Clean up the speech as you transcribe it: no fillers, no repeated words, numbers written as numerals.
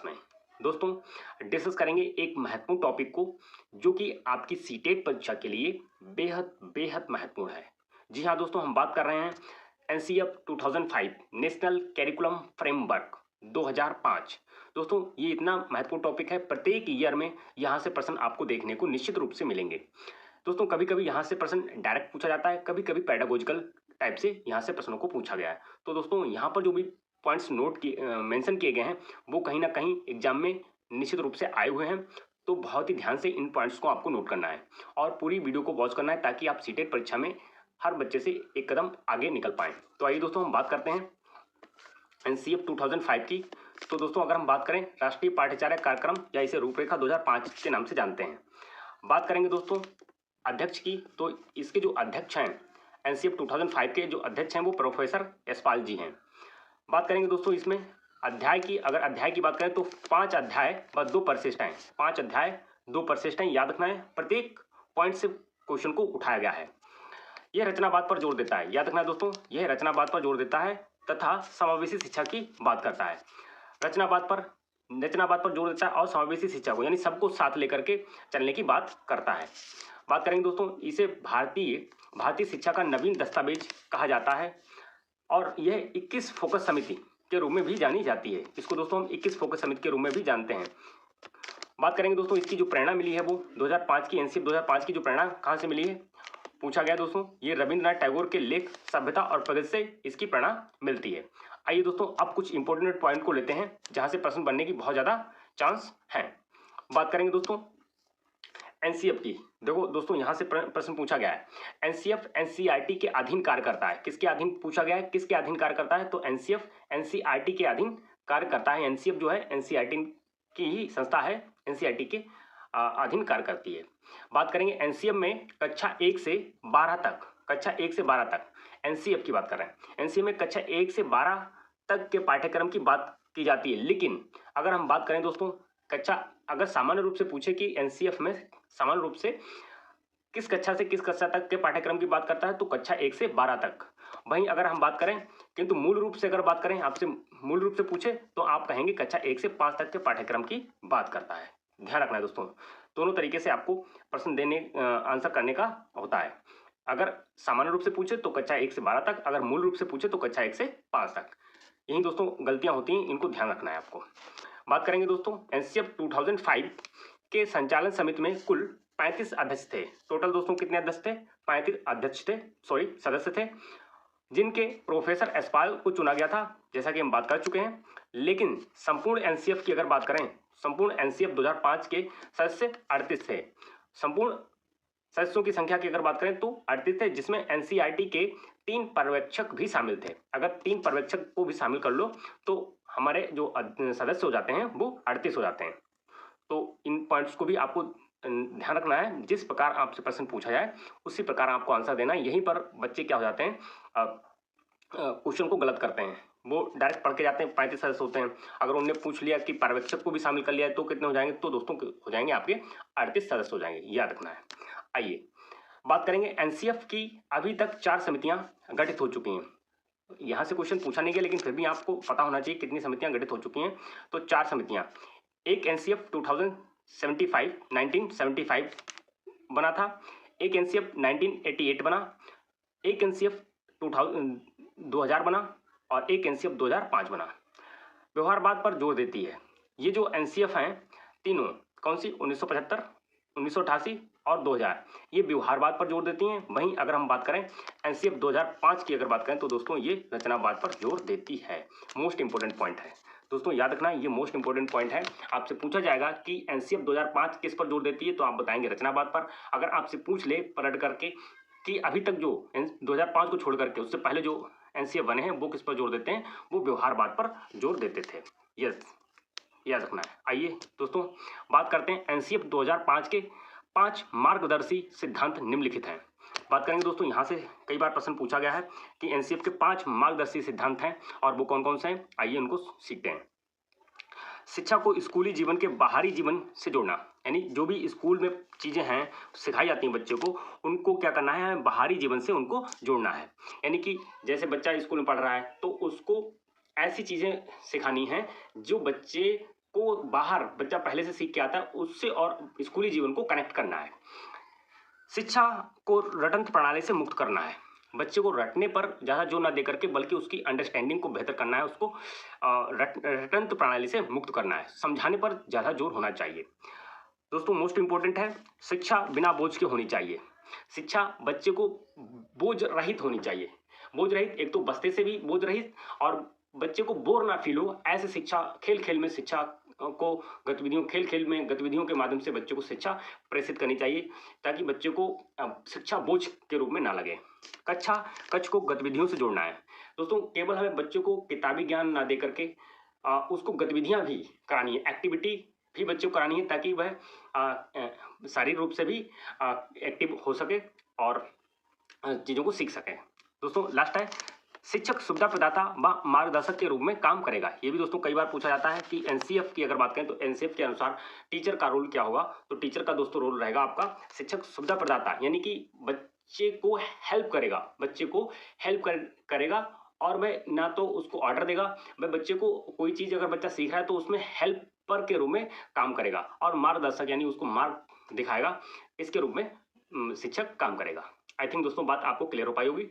Class में दोस्तों discuss करेंगे एक महत्वपूर्ण टॉपिक को जो कि आपकी सीटेट परीक्षा के लिए बेहद बेहद महत्वपूर्ण है। जी हाँ दोस्तों, हम बात कर रहे हैं एनसीएफ 2005 नेशनल कैरिकुलम फ्रेमवर्क 2005। दोस्तों ये इतना महत्वपूर्ण टॉपिक है, प्रत्येक ईयर में यहाँ से प्रश्न आपको देखने को निश्चित रूप से मिलेंगे। दोस्तों कभी कभी यहाँ से प्रश्न डायरेक्ट पूछा जाता है, कभी कभी पेडागोजिकल टाइप से यहाँ से प्रश्नों को पूछा गया है। तो दोस्तों यहाँ पर जो भी पॉइंट्स नोट किए मेंशन किए गए हैं वो कहीं ना कहीं एग्जाम में निश्चित रूप से आए हुए हैं। तो बहुत ही ध्यान से इन पॉइंट्स को आपको नोट करना है और पूरी वीडियो को वॉच करना है ताकि आप सीटेट परीक्षा में हर बच्चे से एक कदम आगे निकल पाएँ। तो आइए दोस्तों हम बात करते हैं एनसीएफ 2005 की। तो दोस्तों अगर हम बात करें राष्ट्रीय पाठ्यचर्या कार्यक्रम या इसे रूपरेखा 2005 के नाम से जानते हैं, बात करेंगे दोस्तों अध्यक्ष की। तो इसके जो अध्यक्ष हैं एनसीएफ 2005 के जो अध्यक्ष हैं वो प्रोफेसर यशपाल जी हैं। बात करेंगे दोस्तों इसमें अध्याय की, अगर अध्याय की बात करें तो 5 अध्याय व 2 परिशिष्टाएं, 5 अध्याय 2 परिशिष्टाएं याद रखना है। प्रत्येक पॉइंट से क्वेश्चन को उठाया गया है। यह रचनावाद पर जोर देता है, याद रखना है दोस्तों, यह रचनावाद पर जोर देता है तथा समावेशी शिक्षा की बात करता है। रचनावाद पर जोर देता है और समावेशी शिक्षा को यानी सबको साथ लेकर के चलने की बात करता है। बात करेंगे दोस्तों इसे भारतीय शिक्षा का नवीन दस्तावेज कहा जाता है और यह 21 फोकस समिति के रूप में भी जानी जाती है। इसको दोस्तों हम 21 फोकस समिति के रूप में भी जानते हैं। बात करेंगे दोस्तों इसकी जो प्रेरणा मिली है वो 2005 की एनसीएफ 2005 की जो प्रेरणा कहाँ से मिली है पूछा गया दोस्तों, ये रविंद्रनाथ टैगोर के लेख सभ्यता और प्रगति से इसकी प्रेरणा मिलती है। आइए दोस्तों अब कुछ इंपॉर्टेंट पॉइंट को लेते हैं जहाँ से प्रश्न बनने की बहुत ज़्यादा चांस है। बात करेंगे दोस्तों एनसीएफ की। देखो दोस्तों यहाँ से प्रश्न पूछा गया है, एनसीएफ एनसीईआरटी के अधीन कार्य करता है। किसके अधीन पूछा गया है, किसके अधीन कार्य करता है? तो एनसीएफ एनसीईआरटी के अधीन कार्य करता है। एनसीएफ जो है एनसीईआरटी की ही संस्था है, एनसीईआरटी के अधीन कार्य करती है। बात करेंगे एनसीएफ में कक्षा 1 से 12 तक एनसीएफ की बात कर रहे हैं। एनसीएफ में कक्षा 1 से 12 तक के पाठ्यक्रम की बात की जाती है। लेकिन अगर हम बात करें दोस्तों अगर सामान्य रूप से पूछे कि एनसीएफ में सामान्य रूप से किस कक्षा से किस कक्षा तक के पाठ्यक्रम की बात करता है तो कक्षा 1 से 12 तक। वहीं अगर हम बात करें किंतु मूल रूप से अगर बात करें आपसे मूल रूप से पूछे तो आप कहेंगे कक्षा 1 से 5 तक के पाठ्यक्रम की बात करता है। ध्यान रखना है दोस्तों, दोनों तरीके से आपको प्रश्न देने आंसर करने का होता है। अगर सामान्य रूप से पूछे तो कक्षा 1 से 12 तक, अगर मूल रूप से पूछे तो कक्षा 1 से 5 तक। यही दोस्तों गलतियां होती हैं, इनको ध्यान रखना है आपको। बात करेंगे दोस्तों एनसीएफ 2005 के संचालन समिति में कुल 35 अध्यक्ष थे। टोटल दोस्तों कितने अध्यक्ष थे? 35 सदस्य थे, जिनके प्रोफेसर यशपाल को चुना गया था जैसा कि हम बात कर चुके हैं। लेकिन संपूर्ण एनसीएफ की अगर बात करें, संपूर्ण एनसीएफ 2005 के सदस्य 38 थे। संपूर्ण सदस्यों की संख्या की अगर बात करें तो 38 थे, जिसमें एनसीईआरटी के 3 पर्यवेक्षक भी शामिल थे। अगर 3 पर्यवेक्षक को भी शामिल कर लो तो हमारे जो सदस्य हो जाते हैं वो 38 हो जाते हैं। तो इन पॉइंट्स को भी आपको ध्यान रखना है। जिस प्रकार आपसे प्रश्न पूछा जाए उसी प्रकार आपको आंसर देना है। यहीं पर बच्चे क्या हो जाते हैं, क्वेश्चन को गलत करते हैं। वो डायरेक्ट पढ़ के जाते हैं, 35 सदस्य होते हैं। अगर उन्होंने पूछ लिया कि पर्यवेक्षक को भी शामिल कर लिया है तो कितने हो जाएंगे, तो दोस्तों हो जाएंगे आपके 38 सदस्य हो जाएंगे, याद रखना है। आइए बात करेंगे एनसीएफ की अभी तक 4 समितियां गठित हो चुकी हैं। यहाँ से क्वेश्चन पूछा नहीं गया लेकिन फिर भी आपको पता होना चाहिए कितनी समितियां गठित हो चुकी हैं। तो 4 समितियां, एक एनसीएफ 1975 बना था, एक एनसीएफ 1988 बना, एक एनसीएफ 2000 बना और एक एनसीएफ 2005 बना। व्यवहारवाद पर जोर देती है। ये जो एनसीएफ हैं तीनों कौन सी, 1975, 1988 और 2000, ये व्यवहारवाद पर जोर देती हैं। वहीं अगर हम बात करें एनसीएफ 2005 की अगर बात करें तो दोस्तों ये रचनावाद पर जोर देती है। मोस्ट इंपोर्टेंट पॉइंट है दोस्तों, याद रखना ये मोस्ट इंपोर्टेंट पॉइंट है। आपसे पूछा जाएगा कि एनसीएफ 2005 किस पर जोर देती है तो आप बताएंगे रचनावाद पर। अगर आपसे पूछ ले पलट करके कि अभी तक जो 2005 को छोड़ करके उससे पहले जो एनसीएफ बने हैं वो किस पर जोर देते हैं, वो व्यवहारवाद पर जोर देते थे। यस, याद रखना है। आइए दोस्तों बात करते हैं एनसीएफ 2005 के 5 मार्गदर्शी सिद्धांत निम्नलिखित हैं। बात करेंगे दोस्तों यहाँ से कई बार प्रश्न पूछा गया है कि एनसीएफ के 5 मार्गदर्शी सिद्धांत हैं और वो कौन कौन से हैं। आइए उनको सीखते हैं। शिक्षा को स्कूली जीवन के बाहरी जीवन से जोड़ना, यानी जो भी स्कूल में चीज़ें हैं सिखाई जाती हैं बच्चे को, उनको क्या करना है, बाहरी जीवन से उनको जोड़ना है। यानी कि जैसे बच्चा स्कूल में पढ़ रहा है तो उसको ऐसी चीज़ें सिखानी हैं जो बच्चे को बाहर बच्चा पहले से सीख के आता है उससे और स्कूली जीवन को कनेक्ट करना है। शिक्षा को रटंत्र प्रणाली से मुक्त करना है। बच्चे को रटने पर ज़्यादा जोर ना दे करके बल्कि उसकी अंडरस्टैंडिंग को बेहतर करना है, उसको रटंत्र प्रणाली से मुक्त करना है। समझाने पर ज़्यादा जोर होना चाहिए। दोस्तों मोस्ट इंपॉर्टेंट है, शिक्षा बिना बोझ के होनी चाहिए। शिक्षा बच्चे को बोझ रहित होनी चाहिए। बोझ रहित, एक तो बस्ते से भी बोझ रहित और बच्चे को बोर ना फील हो, ऐसे शिक्षा खेल खेल में शिक्षा को गतिविधियों खेल खेल में गतिविधियों के माध्यम से बच्चे को शिक्षा प्रेषित करनी चाहिए ताकि बच्चे को शिक्षा बोझ के रूप में ना लगे। कक्ष को गतिविधियों से जोड़ना है। दोस्तों केवल हमें बच्चे को किताबी ज्ञान ना दे करके उसको गतिविधियां भी करानी है, एक्टिविटी भी बच्चे को करानी है ताकि वह शारीरिक रूप से भी एक्टिव हो सके और चीज़ों को सीख सके। दोस्तों लास्ट है, शिक्षक सुविधा प्रदाता व मार्गदर्शक के रूप में काम करेगा। ये भी दोस्तों कई बार पूछा जाता है कि एनसीएफ की अगर बात करें तो एनसीएफ के अनुसार टीचर का रोल क्या होगा। तो टीचर का दोस्तों रोल रहेगा आपका शिक्षक सुविधा प्रदाता, यानी कि बच्चे को हेल्प करेगा, करेगा और वह ना तो उसको ऑर्डर देगा, वह बच्चे को कोई चीज़ अगर बच्चा सीख रहा है तो उसमें हेल्पर के रूप में काम करेगा और मार्गदर्शक यानी उसको मार्ग दिखाएगा, इसके रूप में शिक्षक काम करेगा। आई थिंक दोस्तों बात आपको क्लियर हो पाई होगी।